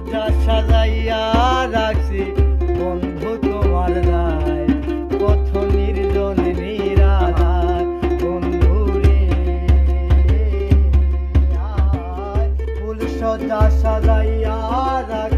সজ্জা সাজাইয়া রাখছি বন্ধু তোমার রায়, পথ নির্জন নিরালায় বন্ধু রে। ফুল সজ্জা সাজাইয়া রাখছি